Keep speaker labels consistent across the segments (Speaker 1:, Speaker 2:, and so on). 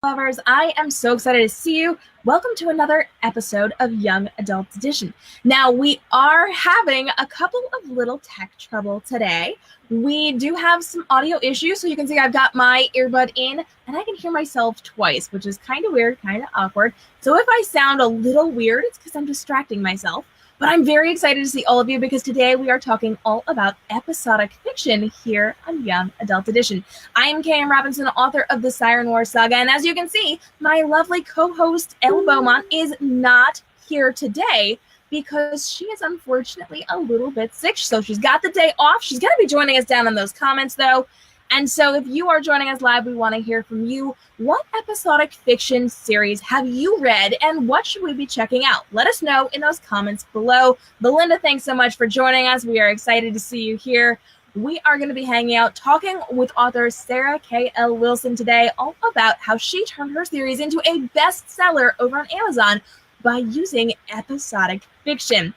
Speaker 1: Lovers, I am so excited to see you. Welcome to another episode of Young Adult Edition. Now, we are having a couple of little tech trouble today. We do have some audio issues, so you can see I've got my earbud in, and I can hear myself twice, which is kind of weird, kind of awkward. So if I sound a little weird, it's because I'm distracting myself. But I'm very excited to see all of you because today we are talking all about episodic fiction here on Young Adult Edition. I am K.M. Robinson, author of the Siren War Saga, and as you can see, my lovely co-host Elle Beaumont is not here today because she is unfortunately a little bit sick. So she's got the day off. She's going to be joining us down in those comments, though. And so if you are joining us live, we want to hear from you. What episodic fiction series have you read and what should we be checking out? Let us know in those comments below. Belinda, thanks so much for joining us. We are excited to see you here. We are going to be hanging out talking with author Sarah K.L. Wilson today all about how she turned her series into a bestseller over on Amazon by using episodic fiction.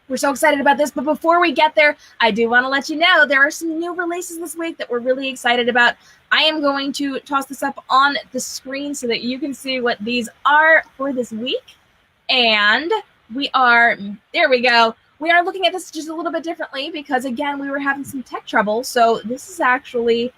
Speaker 1: We're so excited about this, but before we get there, I do want to let you know there are some new releases this week that we're really excited about. I am going to toss this up on the screen so that you can see what these are for this week. And there we go. We are looking at this just a little bit differently because, again, we were having some tech trouble. So this is actually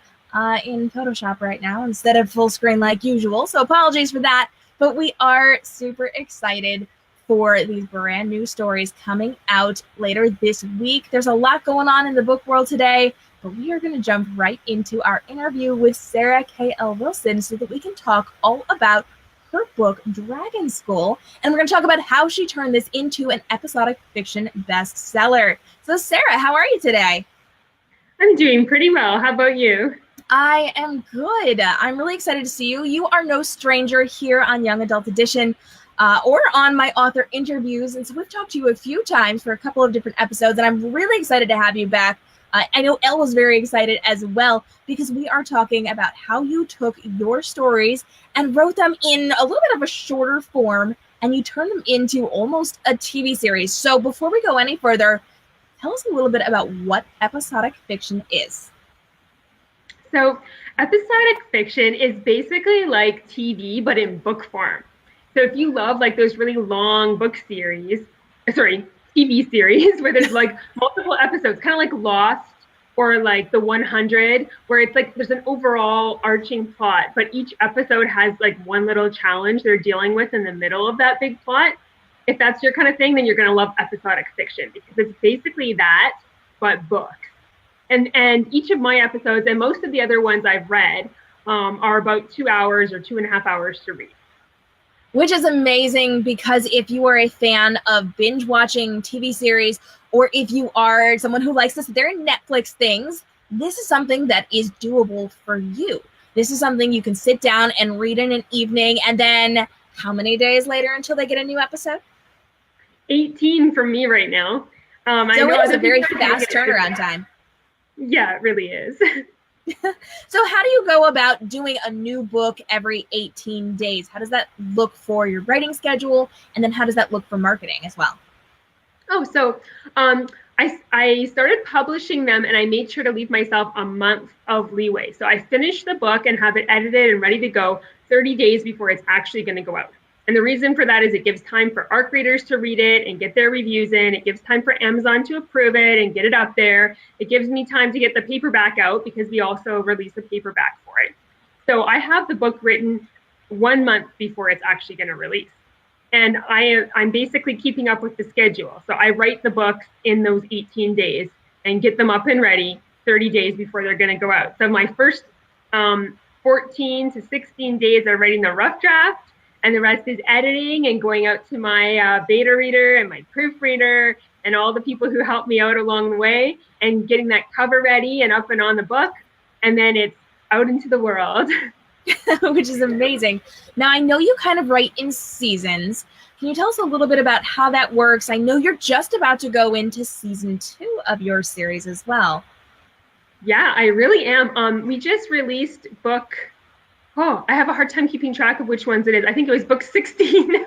Speaker 1: in Photoshop right now instead of full screen like usual. So apologies for that, but we are super excited for these brand new stories coming out later this week. There's a lot going on in the book world today, but we are going to jump right into our interview with Sarah K.L. Wilson so that we can talk all about her book, Dragon School, and we're going to talk about how she turned this into an episodic fiction bestseller. So, Sarah, how are you today?
Speaker 2: I'm doing pretty well. How about you?
Speaker 1: I am good. I'm really excited to see you. You are no stranger here on Young Adult Edition. Or on my author interviews. And so we've talked to you a few times for a couple of different episodes, and I'm really excited to have you back. I know Elle was very excited as well, because we are talking about how you took your stories and wrote them in a little bit of a shorter form, and you turned them into almost a TV series. So before we go any further, tell us a little bit about what episodic fiction is.
Speaker 2: So episodic fiction is basically like TV, but in book form. So if you love like those really long TV series where there's like multiple episodes, kind of like Lost or like The 100, where it's like there's an overall arching plot, but each episode has like one little challenge they're dealing with in the middle of that big plot. If that's your kind of thing, then you're going to love episodic fiction because it's basically that, but books. And each of my episodes and most of the other ones I've read are about 2 hours or 2.5 hours to read.
Speaker 1: Which is amazing because if you are a fan of binge watching TV series, or if you are someone who likes to sit there and Netflix things, this is something that is doable for you. This is something you can sit down and read in an evening, and then how many days later until they get a new episode?
Speaker 2: 18 for me right now.
Speaker 1: So I know it's a very fast turnaround time.
Speaker 2: Yeah, it really is.
Speaker 1: So how do you go about doing a new book every 18 days? How does that look for your writing schedule? And then how does that look for marketing as well?
Speaker 2: Oh, so I started publishing them and I made sure to leave myself a month of leeway. So I finished the book and have it edited and ready to go 30 days before it's actually going to go out. And the reason for that is it gives time for ARC readers to read it and get their reviews in. It gives time for Amazon to approve it and get it up there. It gives me time to get the paperback out because we also release a paperback for it. So I have the book written 1 month before it's actually going to release. And I'm basically keeping up with the schedule. So I write the books in those 18 days and get them up and ready 30 days before they're going to go out. So my first 14 to 16 days are writing the rough draft. And the rest is editing and going out to my beta reader and my proofreader and all the people who helped me out along the way and getting that cover ready and up and on the book. And then it's out into the world.
Speaker 1: Which is amazing. Now, I know you kind of write in seasons. Can you tell us a little bit about how that works? I know you're just about to go into season 2 of your series as well.
Speaker 2: Yeah, I really am. We just released book... Oh, I have a hard time keeping track of which ones it is. I think it was book 16.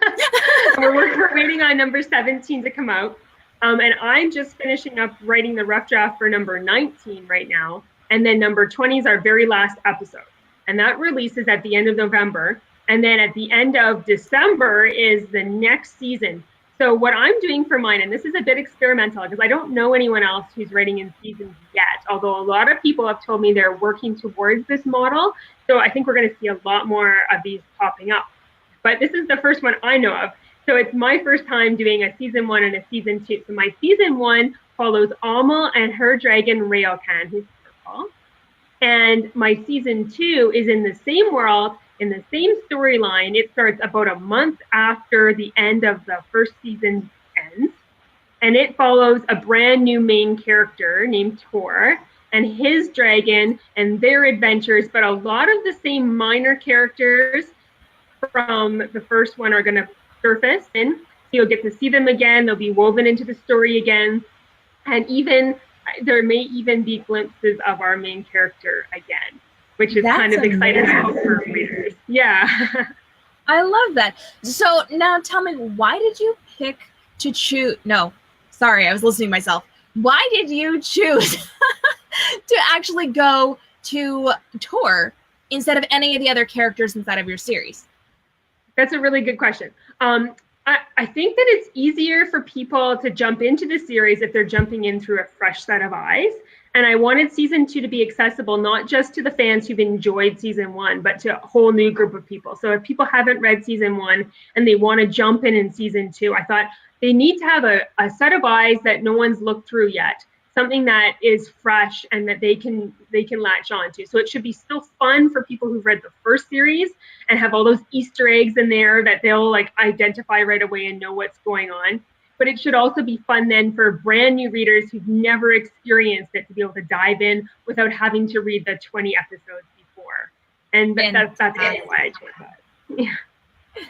Speaker 2: we're waiting on number 17 to come out. And I'm just finishing up writing the rough draft for number 19 right now. And then number 20 is our very last episode. And that releases at the end of November. And then at the end of December is the next season. So what I'm doing for mine, and this is a bit experimental because I don't know anyone else who's writing in seasons yet, although a lot of people have told me they're working towards this model. So I think we're going to see a lot more of these popping up. But this is the first one I know of. So it's my first time doing a season 1 and a season 2. So my season 1 follows Amal and her dragon Railcan, who's purple. And my season 2 is in the same world, in the same storyline. It starts about a month after the end of the first season ends. And it follows a brand new main character named Tor and his dragon and their adventures. But a lot of the same minor characters from the first one are going to surface. And you'll get to see them again. They'll be woven into the story again. And even there may even be glimpses of our main character again, which is kind of exciting for readers. Yeah.
Speaker 1: I love that. So now tell me, why did you pick to choose? No, sorry, I was listening to myself. Why did you choose to actually go to Tor instead of any of the other characters inside of your series?
Speaker 2: That's a really good question. I think that it's easier for people to jump into the series if they're jumping in through a fresh set of eyes. And I wanted season 2 to be accessible, not just to the fans who've enjoyed season 1, but to a whole new group of people. So if people haven't read season 1 and they want to jump in season 2, I thought they need to have a set of eyes that no one's looked through yet, something that is fresh and that they can latch on to. So it should be still fun for people who've read the first series and have all those Easter eggs in there that they'll like identify right away and know what's going on. But it should also be fun then for brand new readers who've never experienced it to be able to dive in without having to read the 20 episodes before. And that's kind of why I chose that.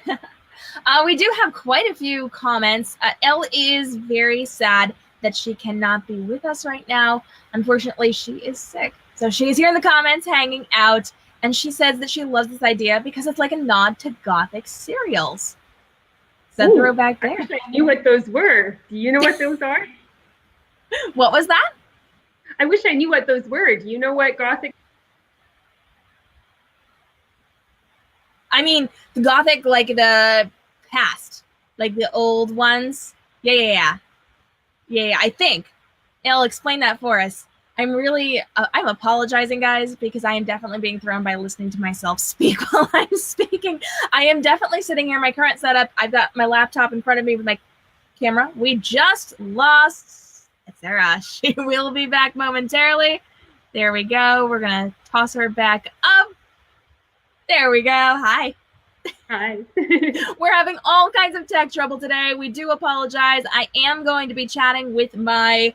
Speaker 2: Yeah.
Speaker 1: We do have quite a few comments. Elle is very sad that she cannot be with us right now. Unfortunately, she is sick. So she's here in the comments hanging out. And she says that she loves this idea because it's like a nod to Gothic serials. So throwback there.
Speaker 2: I wish I knew what those were. Do you know what those are?
Speaker 1: What was that?
Speaker 2: I wish I knew what those were. Do you know what Gothic?
Speaker 1: I mean, the Gothic, like the past, like the old ones. Yeah, I think. It'll explain that for us. I'm apologizing, guys, because I am definitely being thrown by listening to myself speak while I'm speaking. I am definitely sitting here in my current setup. I've got my laptop in front of me with my camera. We just lost Sarah. She will be back momentarily. There we go. We're going to toss her back up. There we go. Hi.
Speaker 2: Hi.
Speaker 1: We're having all kinds of tech trouble today. We do apologize. I am going to be chatting with my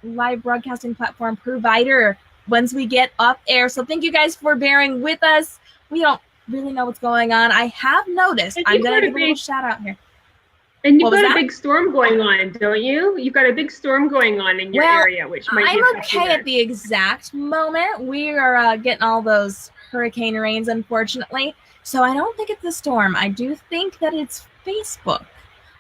Speaker 1: live broadcasting platform provider once we get off air. So thank you guys for bearing with us. We don't really know what's going on. I have noticed. I'm going to give a little shout out here.
Speaker 2: And you've got a big storm going on, don't you? You've got a big storm going on in your area, which might be
Speaker 1: okay at the exact moment. We are getting all those hurricane rains, unfortunately. So I don't think it's a storm. I do think that it's Facebook.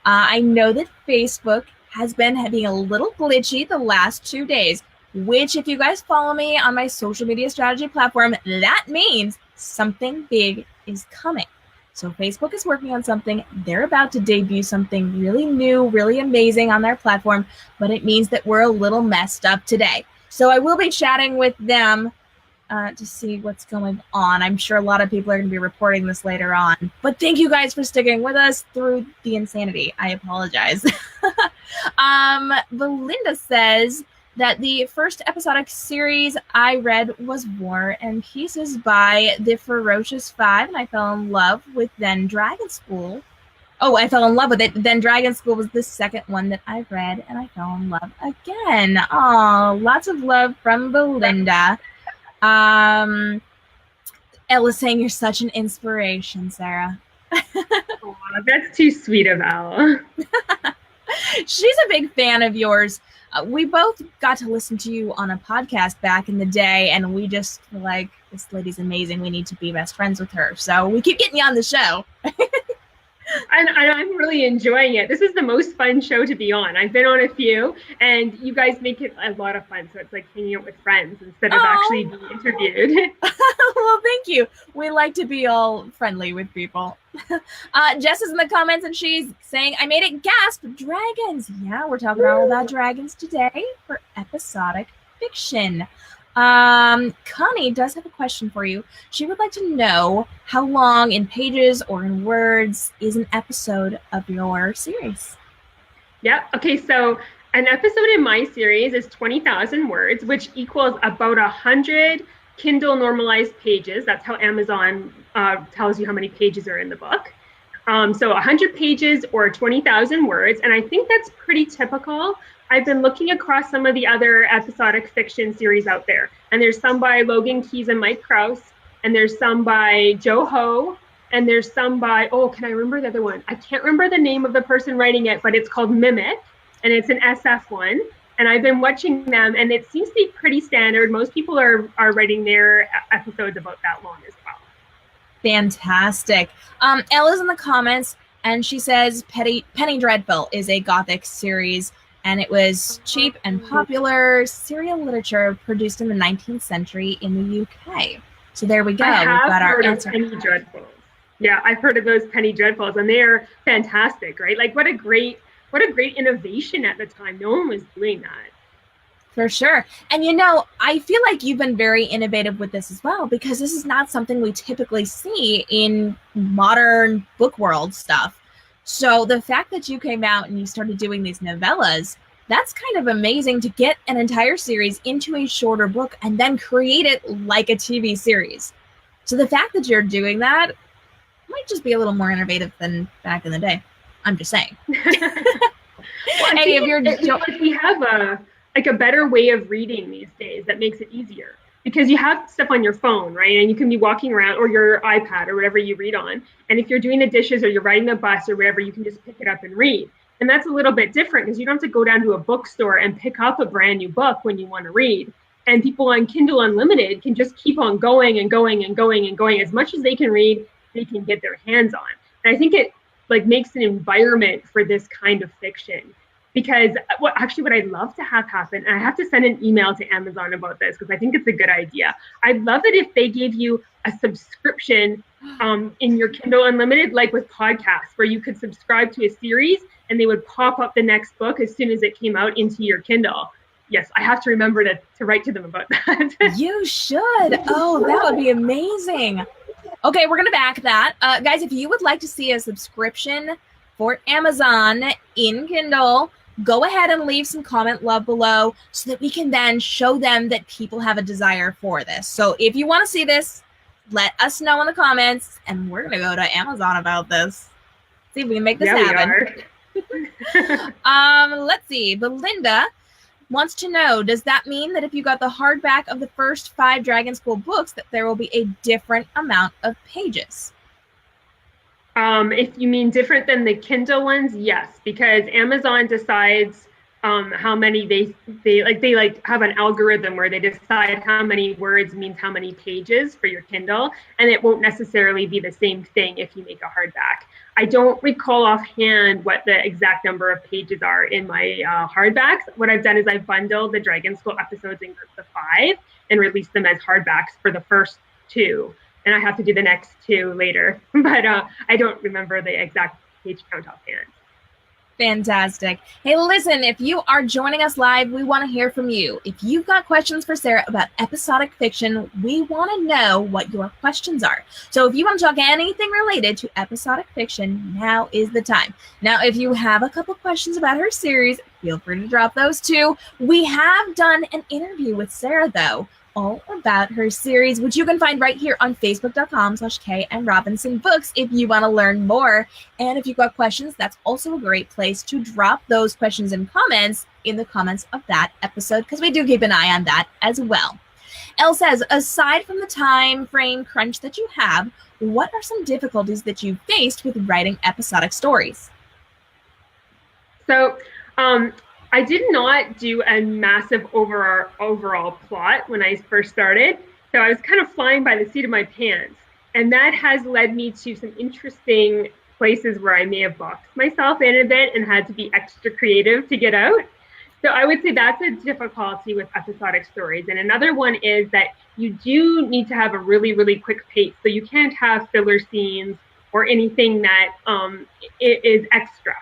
Speaker 1: I know that Facebook has been being a little glitchy the last 2 days, which if you guys follow me on my social media strategy platform, that means something big is coming. So Facebook is working on something. They're about to debut something really new, really amazing on their platform, but it means that we're a little messed up today. So I will be chatting with them to see what's going on. I'm sure a lot of people are going to be reporting this later on. But thank you guys for sticking with us through the insanity. I apologize. Belinda says that the first episodic series I read was War and Pieces by the Ferocious Five, and I fell in love with Then Dragon School. Oh, I fell in love with it. Then Dragon School was the second one that I read, and I fell in love again. Oh, lots of love from Belinda. Ella's saying you're such an inspiration, Sarah.
Speaker 2: Oh, that's too sweet of Ella.
Speaker 1: She's a big fan of yours. We both got to listen to you on a podcast back in the day, and we just were like, this lady's amazing. We need to be best friends with her. So we keep getting you on the show.
Speaker 2: I'm really enjoying it. This is the most fun show to be on. I've been on a few, and you guys make it a lot of fun. So it's like hanging out with friends instead of actually being interviewed.
Speaker 1: Well, thank you. We like to be all friendly with people. Jess is in the comments and she's saying, I made it gasp, dragons. Yeah, we're talking all about dragons today for episodic fiction. Connie does have a question for you. She would like to know how long in pages or in words is an episode of your series?
Speaker 2: Yeah. Okay. So an episode in my series is 20,000 words, which equals about 100 Kindle normalized pages. That's how Amazon tells you how many pages are in the book. So 100 pages or 20,000 words. And I think that's pretty typical. I've been looking across some of the other episodic fiction series out there. And there's some by Logan Keyes and Mike Krause. And there's some by Joe Ho. And there's some by, can I remember the other one? I can't remember the name of the person writing it, but it's called Mimic. And it's an SF one. And I've been watching them, and it seems to be pretty standard. Most people are writing their episodes about that long as well.
Speaker 1: Fantastic. Ella's in the comments, and she says Penny Dreadful is a Gothic series, and it was cheap and popular serial literature produced in the 19th century in the UK. So there we go. We've got our answer.
Speaker 2: Penny Dreadfuls. Yeah, I've heard of those Penny Dreadfuls, and they're fantastic, right? Like, what a great innovation at the time. No one was doing that.
Speaker 1: For sure. And I feel like you've been very innovative with this as well, because this is not something we typically see in modern book world stuff. So the fact that you came out and you started doing these novellas, that's kind of amazing to get an entire series into a shorter book and then create it like a TV series. So the fact that you're doing that might just be a little more innovative than back in the day. I'm just saying.
Speaker 2: We have a better way of reading these days that makes it easier, because you have stuff on your phone, right? And you can be walking around, or your iPad or whatever you read on. And if you're doing the dishes or you're riding the bus or whatever, you can just pick it up and read. And that's a little bit different, because you don't have to go down to a bookstore and pick up a brand new book when you want to read. And people on Kindle Unlimited can just keep on going and going and going and going. As much as they can read, they can get their hands on. And I think it makes an environment for this kind of fiction, because what I'd love to have happen, and I have to send an email to Amazon about this because I think it's a good idea. I'd love it if they gave you a subscription in your Kindle Unlimited, like with podcasts, where you could subscribe to a series and they would pop up the next book as soon as it came out into your Kindle. Yes, I have to remember to write to them about that.
Speaker 1: You should. Oh, that would be amazing. Okay, we're going to back that. Guys, if you would like to see a subscription for Amazon in Kindle, go ahead and leave some comment love below so that we can then show them that people have a desire for this. So if you want to see this, let us know in the comments, and we're going to go to Amazon about this. See if we can make this happen. Let's see. Belinda wants to know, does that mean that if you got the hardback of the first 5 Dragon School books, that there will be a different amount of pages?
Speaker 2: If you mean different than the Kindle ones, yes, because Amazon decides how many they have an algorithm where they decide how many words means how many pages for your Kindle, and it won't necessarily be the same thing if you make a hardback. I don't recall offhand what the exact number of pages are in my hardbacks. What I've done is I've bundled the Dragon School episodes in groups of 5 and released them as hardbacks for the first 2. And I have to do the next 2 later. But I don't remember the exact page count offhand.
Speaker 1: Fantastic. Hey, listen, if you are joining us live, we want to hear from you. If you've got questions for Sarah about episodic fiction, we want to know what your questions are. So if you want to talk anything related to episodic fiction, now is the time. Now, if you have a couple questions about her series, feel free to drop those too. We have done an interview with Sarah, though, all about her series, which you can find right here on facebook.com/k.m.robinson books if you want to learn more. And if you've got questions, that's also a great place to drop those questions and comments in the comments of that episode, because we do keep an eye on that as well. Elle says, aside from the time frame crunch that you have, what are some difficulties that you faced with writing episodic stories?
Speaker 2: So, I did not do a massive overall plot when I first started. So I was kind of flying by the seat of my pants. And that has led me to some interesting places where I may have boxed myself in a bit and had to be extra creative to get out. So I would say that's a difficulty with episodic stories. And another one is that you do need to have a really, really quick pace. So you can't have filler scenes or anything that is extra.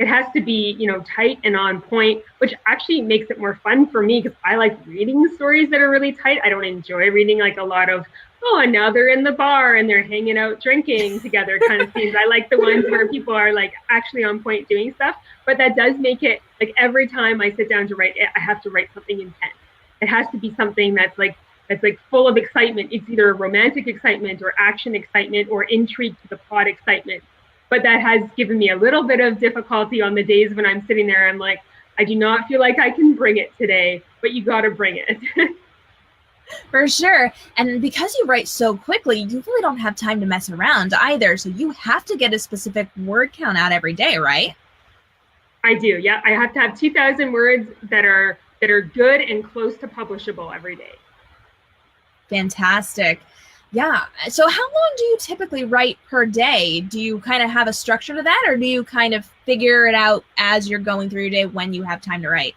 Speaker 2: It has to be, tight and on point, which actually makes it more fun for me because I like reading stories that are really tight. I don't enjoy reading like a lot of, and now they're in the bar and they're hanging out drinking together kind of scenes. I like the ones where people are like actually on point doing stuff, but that does make it like every time I sit down to write it, I have to write something intense. It has to be something that's like full of excitement. It's either romantic excitement or action excitement or intrigue to the plot excitement. But that has given me a little bit of difficulty on the days when I'm sitting there. I'm like, I do not feel like I can bring it today, but you got to bring it.
Speaker 1: For sure. And because you write so quickly, you really don't have time to mess around either. So you have to get a specific word count out every day, right?
Speaker 2: I do. Yeah. I have to have 2,000 words that are good and close to publishable every day.
Speaker 1: Fantastic. Yeah. So how long do you typically write per day? Do you kind of have a structure to that, or do you kind of figure it out as you're going through your day when you have time to write?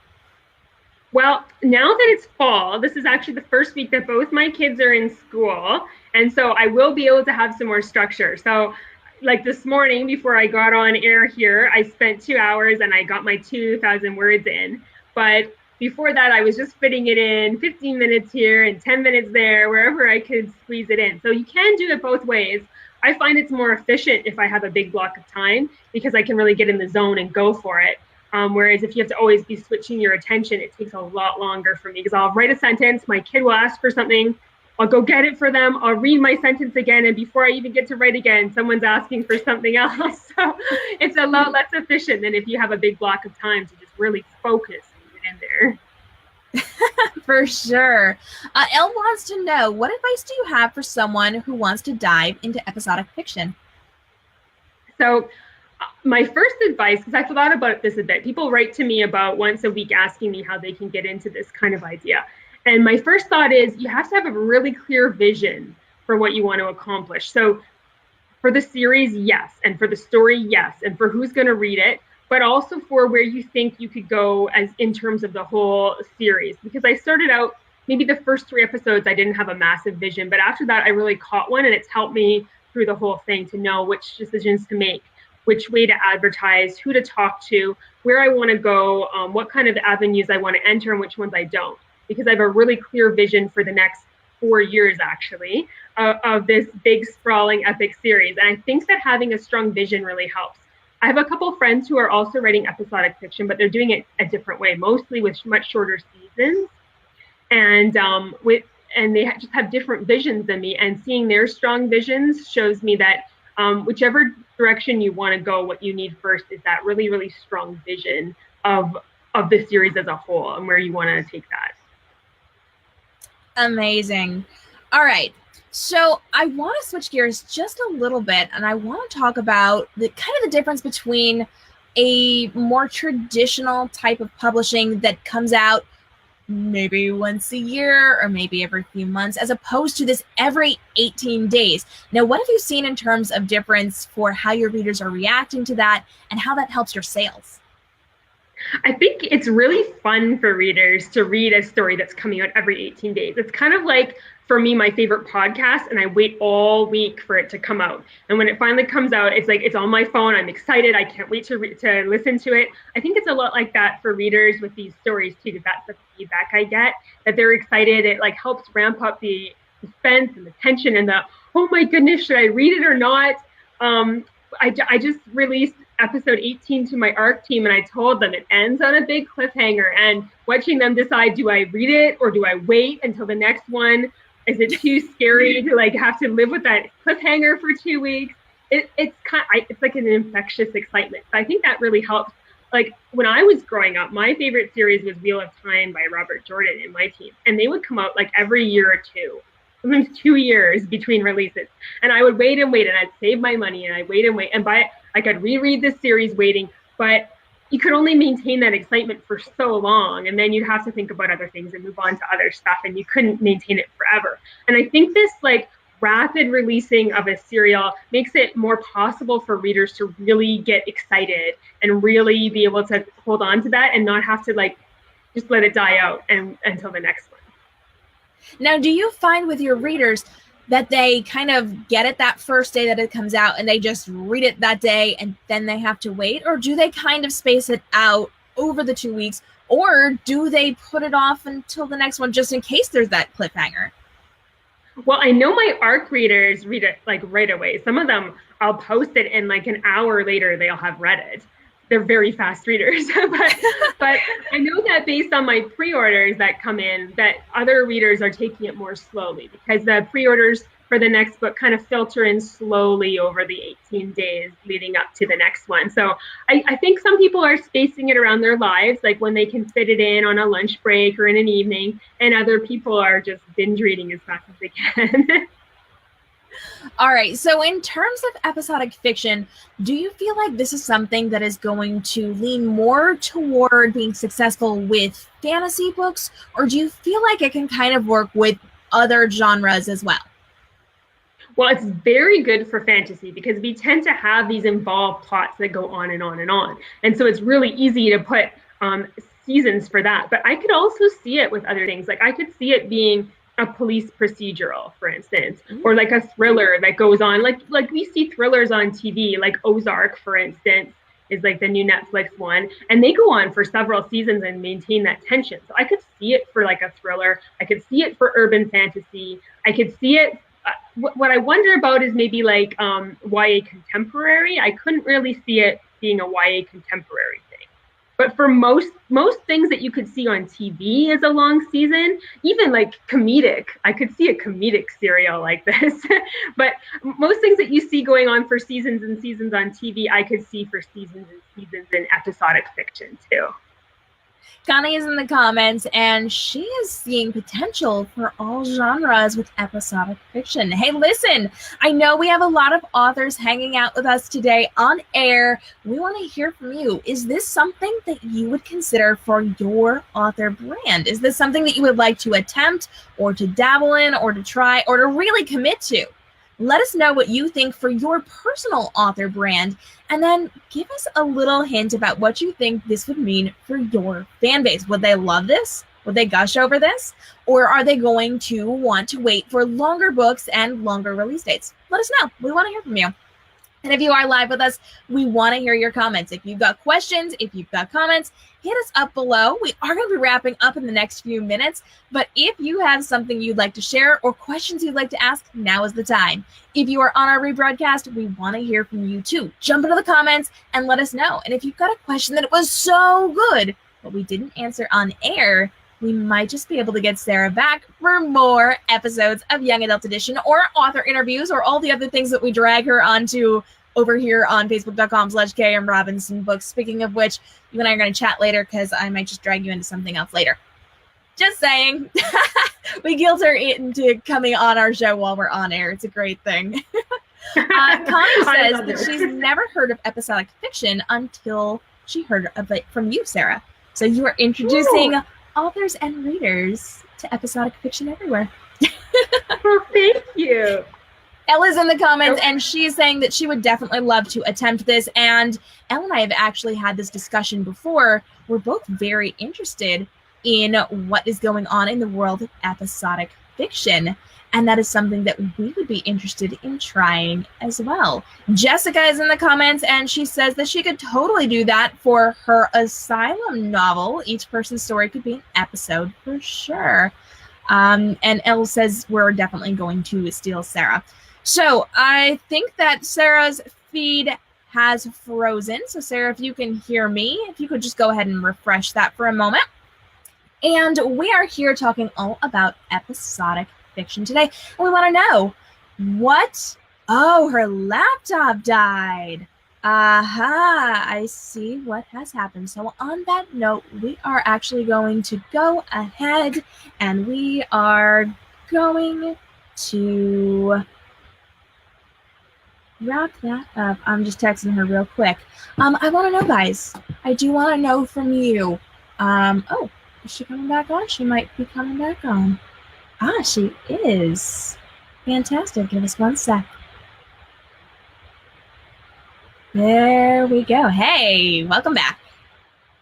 Speaker 2: Well, now that it's fall, this is actually the first week that both my kids are in school. And so I will be able to have some more structure. So like this morning before I got on air here, I spent 2 hours and I got my 2,000 words in. But before that, I was just fitting it in 15 minutes here and 10 minutes there, wherever I could squeeze it in. So you can do it both ways. I find it's more efficient if I have a big block of time because I can really get in the zone and go for it. Whereas if you have to always be switching your attention, it takes a lot longer for me because I'll write a sentence, my kid will ask for something, I'll go get it for them, I'll read my sentence again, and before I even get to write again, someone's asking for something else. So it's a lot less efficient than if you have a big block of time to just really focus and get in there.
Speaker 1: For sure. Elle wants to know, what advice do you have for someone who wants to dive into episodic fiction?
Speaker 2: So my first advice, because I've thought about this a bit, people write to me about once a week asking me how they can get into this kind of idea. And my first thought is you have to have a really clear vision for what you want to accomplish. So for the series, yes. And for the story, yes. And for who's going to read it, but also for where you think you could go as in terms of the whole series. Because I started out, maybe the first 3 episodes, I didn't have a massive vision. But after that, I really caught one, and it's helped me through the whole thing to know which decisions to make, which way to advertise, who to talk to, where I want to go, what kind of avenues I want to enter and which ones I don't. Because I have a really clear vision for the next 4 years, actually, of this big, sprawling, epic series. And I think that having a strong vision really helps. I have a couple friends who are also writing episodic fiction, but they're doing it a different way, mostly with much shorter seasons. And they just have different visions than me. And seeing their strong visions shows me that whichever direction you want to go, what you need first is that really, really strong vision of the series as a whole and where you want to take that.
Speaker 1: Amazing. All right. So I want to switch gears just a little bit, and I want to talk about the difference between a more traditional type of publishing that comes out maybe once a year or maybe every few months, as opposed to this every 18 days. Now, what have you seen in terms of difference for how your readers are reacting to that and how that helps your sales?
Speaker 2: I think it's really fun for readers to read a story that's coming out every 18 days. It's kind of like, for me, my favorite podcast, and I wait all week for it to come out. And when it finally comes out, it's like it's on my phone. I'm excited. I can't wait to listen to it. I think it's a lot like that for readers with these stories too, because that's the feedback I get, that they're excited. It like helps ramp up the suspense and the tension and the, oh my goodness, should I read it or not? I just released episode 18 to my ARC team, and I told them it ends on a big cliffhanger, and watching them decide, do I read it or do I wait until the next one? Is it too scary to like have to live with that cliffhanger for 2 weeks? It's like an infectious excitement. So I think that really helps. Like when I was growing up, my favorite series was Wheel of Time by Robert Jordan in my team, and they would come out like every year or two, sometimes 2 years between releases. And I would wait and wait, and I'd save my money, and I'd wait and wait, and I could reread the series waiting, but you could only maintain that excitement for so long, and then you'd have to think about other things and move on to other stuff, and you couldn't maintain it forever. And I think this like rapid releasing of a serial makes it more possible for readers to really get excited and really be able to hold on to that and not have to like just let it die out and until the next one.
Speaker 1: Now, do you find with your readers that they kind of get it that first day that it comes out and they just read it that day and then they have to wait? Or do they kind of space it out over the 2 weeks? Or do they put it off until the next one just in case there's that cliffhanger?
Speaker 2: Well, I know my ARC readers read it like right away. Some of them I'll post it and like an hour later they'll have read it. They're very fast readers. but I know that based on my pre-orders that come in, that other readers are taking it more slowly because the pre-orders for the next book kind of filter in slowly over the 18 days leading up to the next one. So I think some people are spacing it around their lives, like when they can fit it in on a lunch break or in an evening, and other people are just binge reading as fast as they can.
Speaker 1: All right. So in terms of episodic fiction, do you feel like this is something that is going to lean more toward being successful with fantasy books, or do you feel like it can kind of work with other genres as well?
Speaker 2: Well, it's very good for fantasy because we tend to have these involved plots that go on and on and on. And so it's really easy to put seasons for that. But I could also see it with other things. Like I could see it being a police procedural, for instance, or like a thriller that goes on. Like we see thrillers on TV, like Ozark, for instance, is like the new Netflix one. And they go on for several seasons and maintain that tension. So I could see it for like a thriller. I could see it for urban fantasy. I could see it. What I wonder about is maybe like YA contemporary. I couldn't really see it being a YA contemporary thing. But for most things that you could see on TV as a long season, even like comedic, I could see a comedic serial like this. But most things that you see going on for seasons and seasons on TV, I could see for seasons and seasons in episodic fiction too.
Speaker 1: Connie is in the comments, and she is seeing potential for all genres with episodic fiction. Hey, listen, I know we have a lot of authors hanging out with us today on air. We want to hear from you. Is this something that you would consider for your author brand? Is this something that you would like to attempt or to dabble in or to try or to really commit to? Let us know what you think for your personal author brand, and then give us a little hint about what you think this would mean for your fan base. Would they love this? Would they gush over this? Or are they going to want to wait for longer books and longer release dates? Let us know. We want to hear from you. And if you are live with us, we want to hear your comments. If you've got questions, if you've got comments, hit us up below. We are going to be wrapping up in the next few minutes, but if you have something you'd like to share or questions you'd like to ask, now is the time. If you are on our rebroadcast, we want to hear from you too. Jump into the comments and let us know. And if you've got a question that was so good, but we didn't answer on air, we might just be able to get Sarah back for more episodes of Young Adult Edition or author interviews or all the other things that we drag her onto over here on facebook.com/k.m.robinson books. Speaking of which, you and I are going to chat later because I might just drag you into something else later. Just saying. We guilt her into coming on our show while we're on air. It's a great thing. Connie says that she's never heard of episodic fiction until she heard of it from you, Sarah. So you are introducing authors and readers to episodic fiction everywhere.
Speaker 2: Well, thank you.
Speaker 1: Ella's in the comments, and she's saying that she would definitely love to attempt this. And Ella and I have actually had this discussion before. We're both very interested in what is going on in the world of episodic fiction. And that is something that we would be interested in trying as well. Jessica is in the comments, and she says that she could totally do that for her asylum novel. Each person's story could be an episode for sure. And Elle says we're definitely going to steal Sarah. So I think that Sarah's feed has frozen. So Sarah, if you can hear me, if you could just go ahead and refresh that for a moment. And we are here talking all about episodic fiction today. And we want to know what... Oh, her laptop died. Aha, I see what has happened. So on that note, we are actually going to go ahead and we are going to wrap that up. I'm just texting her real quick. I want to know, guys. I do want to know from you. Oh, is she coming back on? She might be coming back on. Ah, she is. Fantastic. Give us one sec. There we go. Hey, welcome back.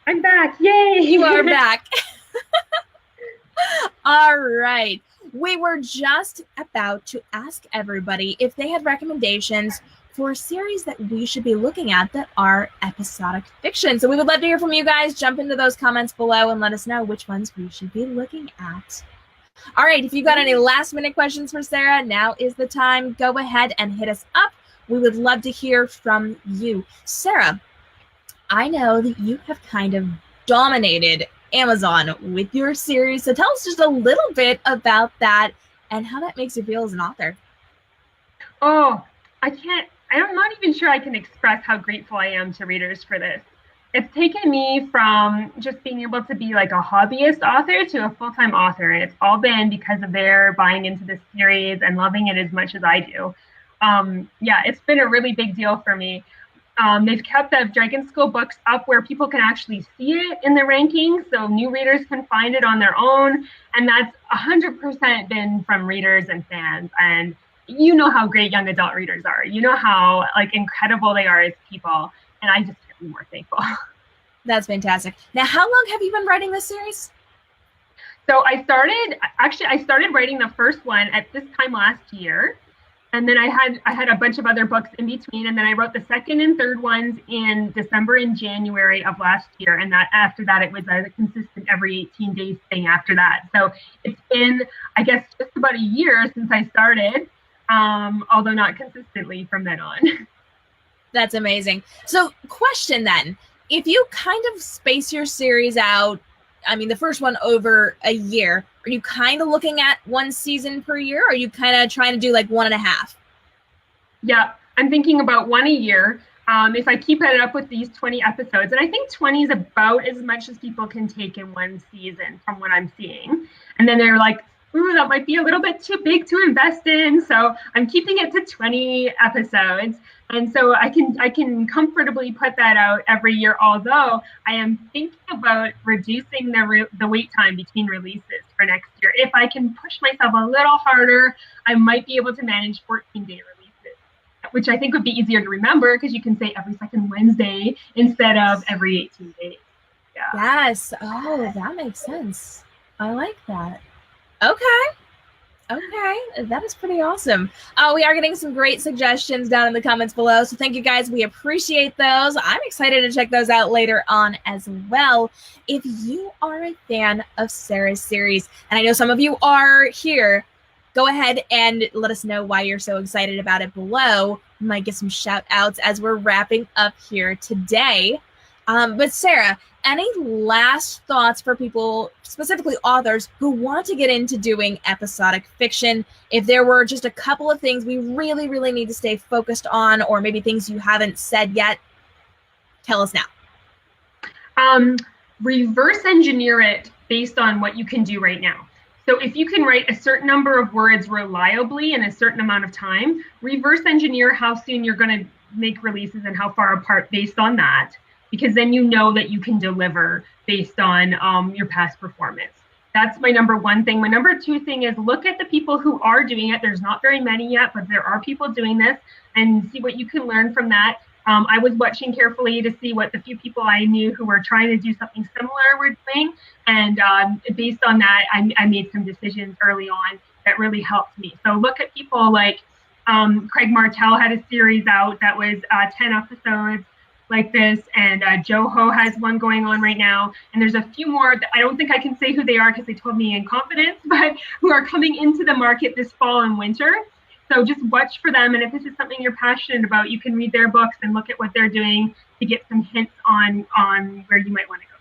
Speaker 2: I'm back. Yay!
Speaker 1: You are back. All right. We were just about to ask everybody if they had recommendations for a series that we should be looking at that are episodic fiction. So we would love to hear from you guys. Jump into those comments below and let us know which ones we should be looking at. All right, if you got any last minute questions for Sarah, now is the time. Go ahead and hit us up. We would love to hear from you. Sarah, I know that you have kind of dominated Amazon with your series. So tell us just a little bit about that and how that makes you feel as an author.
Speaker 2: Oh, I'm not even sure I can express how grateful I am to readers for this. It's taken me from just being able to be like a hobbyist author to a full-time author. And it's all been because of their buying into this series and loving it as much as I do. Yeah, it's been a really big deal for me. They've kept the Dragon School books up where people can actually see it in the rankings, so new readers can find it on their own. And that's 100% been from readers and fans. And you know how great young adult readers are. You know how incredible they are as people. And I just can't be more thankful.
Speaker 1: That's fantastic. Now, how long have you been writing this series?
Speaker 2: So I started writing the first one at this time last year. And then I had a bunch of other books in between. And then I wrote the second and third ones in December and January of last year. And that after that, it was a consistent every 18 days thing after that. So it's been, I guess, just about a year since I started, although not consistently from then on.
Speaker 1: That's amazing. So question then, if you kind of space your series out, I mean, the first one over a year, are you kind of looking at one season per year? Or are you kind of trying to do like 1.5?
Speaker 2: Yeah, I'm thinking about one a year. If I keep it up with these 20 episodes, and I think 20 is about as much as people can take in one season from what I'm seeing. And then they're like, ooh, that might be a little bit too big to invest in. So I'm keeping it to 20 episodes. And so I can comfortably put that out every year, although I am thinking about reducing the wait time between releases for next year. If I can push myself a little harder, I might be able to manage 14-day releases, which I think would be easier to remember because you can say every second Wednesday instead of every 18 days. Yeah.
Speaker 1: Yes. Oh, that makes sense. I like that. Okay, that is pretty awesome. We are getting some great suggestions down in the comments below, so thank you guys. We appreciate those. I'm excited to check those out later on as well. If you are a fan of Sarah's series, and I know some of you are here, go ahead and let us know why you're so excited about it below. We might get some shout outs as we're wrapping up here today. But Sarah, any last thoughts for people, specifically authors, who want to get into doing episodic fiction? If there were just a couple of things we really, really need to stay focused on, or maybe things you haven't said yet, tell us now.
Speaker 2: Reverse engineer it based on what you can do right now. So if you can write a certain number of words reliably in a certain amount of time, reverse engineer how soon you're going to make releases and how far apart based on that. Because then you know that you can deliver based on your past performance. That's my number one thing. My number two thing is look at the people who are doing it. There's not very many yet, but there are people doing this, and see what you can learn from that. I was watching carefully to see what the few people I knew who were trying to do something similar were doing. And based on that, I made some decisions early on that really helped me. So look at people like Craig Martell had a series out that was 10 episodes like this, and Joho has one going on right now, and there's a few more that I don't think I can say who they are because they told me in confidence, but who are coming into the market this fall and winter. So just watch for them, and if this is something you're passionate about, you can read their books and look at what they're doing to get some hints on where you might want to go.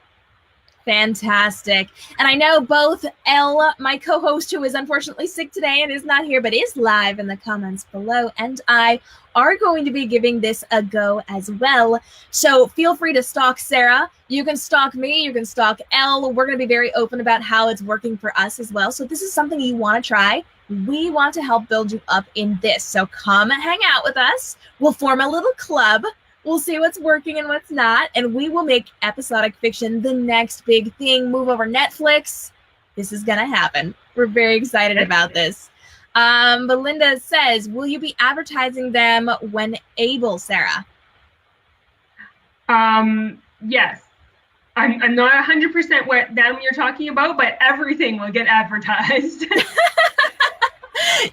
Speaker 1: Fantastic. And I know both Elle, my co-host, who is unfortunately sick today and is not here, but is live in the comments below, and I are going to be giving this a go as well. So feel free to stalk Sarah. You can stalk me. You can stalk Elle. We're going to be very open about how it's working for us as well. So if this is something you want to try, we want to help build you up in this. So come hang out with us. We'll form a little club. We'll see what's working and what's not, and we will make episodic fiction the next big thing. Move over Netflix. This is going to happen. We're very excited about this. Belinda says, will you be advertising them when able, Sarah?
Speaker 2: Yes. I'm not 100% what them you're talking about, but everything will get advertised.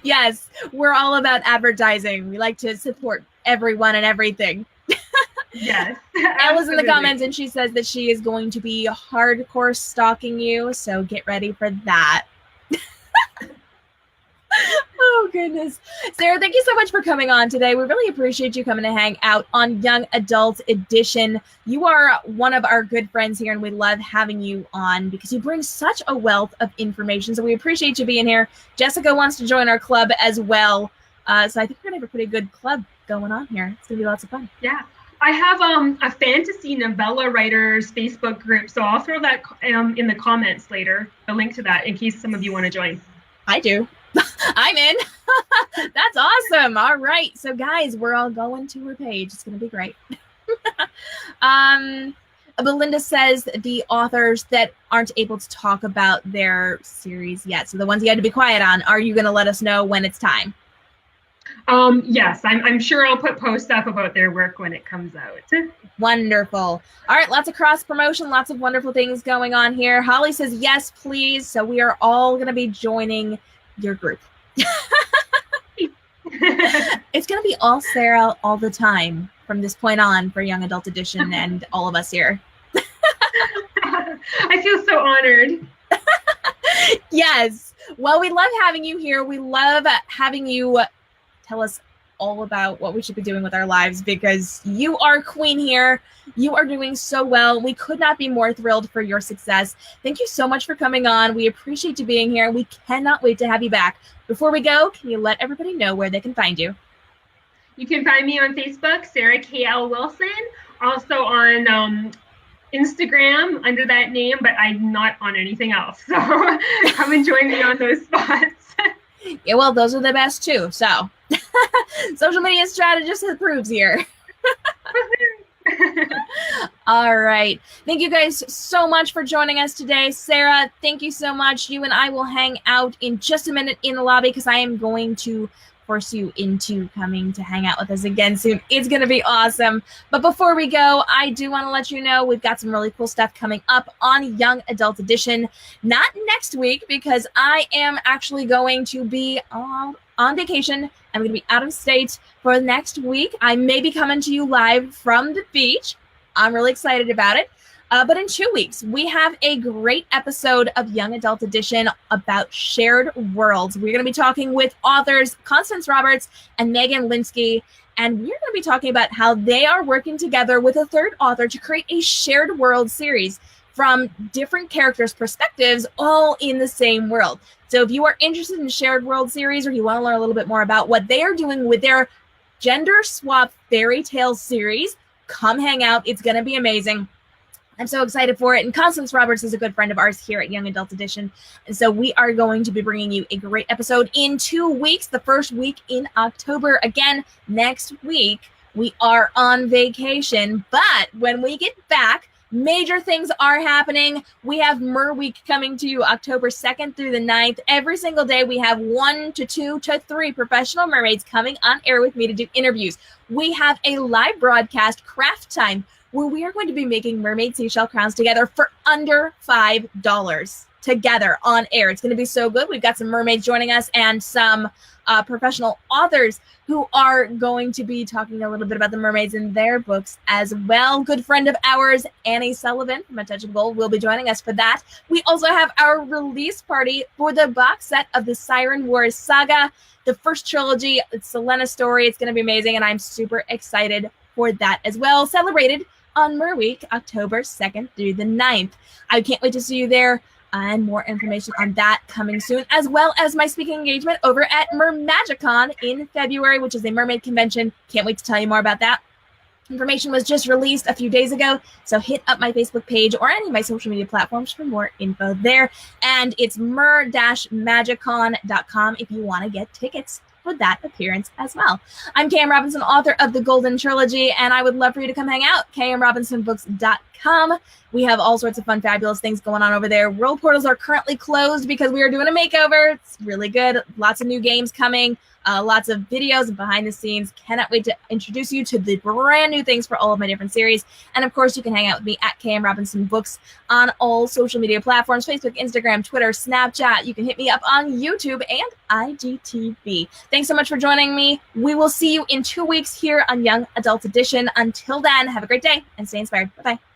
Speaker 1: Yes, we're all about advertising. We like to support everyone and everything.
Speaker 2: Yes.
Speaker 1: Ella's in the comments and she says that she is going to be hardcore stalking you, so get ready for that. Oh, goodness. Sarah, thank you so much for coming on today. We really appreciate you coming to hang out on Young Adult Edition. You are one of our good friends here, and we love having you on because you bring such a wealth of information. So we appreciate you being here. Jessica wants to join our club as well. So I think we're going to have a pretty good club going on here. It's going to be lots of fun.
Speaker 2: Yeah. I have a fantasy novella writers Facebook group, so I'll throw that in the comments later, the link to that, in case some of you want to join.
Speaker 1: I do. I'm in. That's awesome. All right. So guys, we're all going to her page. It's going to be great. Belinda says the authors that aren't able to talk about their series yet, so the ones you had to be quiet on, are you going to let us know when it's time?
Speaker 2: Yes, I'm sure I'll put posts up about their work when it comes out.
Speaker 1: Wonderful. All right, lots of cross promotion, lots of wonderful things going on here. Holly says, yes, please. So we are all going to be joining your group. It's going to be all Sarah all the time from this point on for Young Adult Edition and all of us here.
Speaker 2: I feel so honored.
Speaker 1: Yes. Well, we love having you here. We love having you tell us all about what we should be doing with our lives because you are queen here. You are doing so well. We could not be more thrilled for your success. Thank you so much for coming on. We appreciate you being here. We cannot wait to have you back. Before we go, can you let everybody know where they can find you?
Speaker 2: You can find me on Facebook, Sarah K.L. Wilson. Also on Instagram under that name, but I'm not on anything else. So come and join me on those spots.
Speaker 1: Yeah, well, those are the best too. So social media strategist approves here. All right. Thank you guys so much for joining us today. Sarah, thank you so much. You and I will hang out in just a minute in the lobby because I am going to force you into coming to hang out with us again soon. It's going to be awesome. But before we go, I do want to let you know we've got some really cool stuff coming up on Young Adult Edition. Not next week because I am actually going to be on vacation. I'm going to be out of state for next week. I may be coming to you live from the beach. I'm really excited about it. But in 2 weeks, we have a great episode of Young Adult Edition about shared worlds. We're going to be talking with authors Constance Roberts and Megan Linsky, and we're going to be talking about how they are working together with a third author to create a shared world series from different characters' perspectives, all in the same world. So if you are interested in shared world series or you want to learn a little bit more about what they are doing with their gender swap fairy tale series, come hang out. It's going to be amazing. I'm so excited for it. And Constance Roberts is a good friend of ours here at Young Adult Edition. And so we are going to be bringing you a great episode in 2 weeks, the first week in October. Again, next week, we are on vacation. But when we get back, major things are happening. We have Mer Week coming to you October 2nd through the 9th. Every single day, we have 1 to 2 to 3 professional mermaids coming on air with me to do interviews. We have a live broadcast craft time where we are going to be making mermaid seashell crowns together for under $5 together on air. It's going to be so good. We've got some mermaids joining us and some professional authors who are going to be talking a little bit about the mermaids in their books as well. Good friend of ours, Annie Sullivan from A Touch of Gold, will be joining us for that. We also have our release party for the box set of the Siren Wars saga, the first trilogy. It's Selena story. It's going to be amazing, and I'm super excited for that as well. Celebrated on Mer Week, October 2nd through the 9th. I can't wait to see you there, and more information on that coming soon, as well as my speaking engagement over at Mermagicon in February, which is a mermaid convention. Can't wait to tell you more about that. Information was just released a few days ago, so hit up my Facebook page or any of my social media platforms for more info there. And it's mer-magicon.com if you want to get tickets for that appearance as well. I'm K.M. Robinson, author of The Golden Trilogy, and I would love for you to come hang out, k.m.robinsonbooks.com. We have all sorts of fun, fabulous things going on over there. World portals are currently closed because we are doing a makeover. It's really good. Lots of new games coming. Lots of videos and behind the scenes. Cannot wait to introduce you to the brand new things for all of my different series. And of course, you can hang out with me at K.M. Robinson Books on all social media platforms, Facebook, Instagram, Twitter, Snapchat. You can hit me up on YouTube and IGTV. Thanks so much for joining me. We will see you in 2 weeks here on Young Adult Edition. Until then, have a great day and stay inspired. Bye-bye.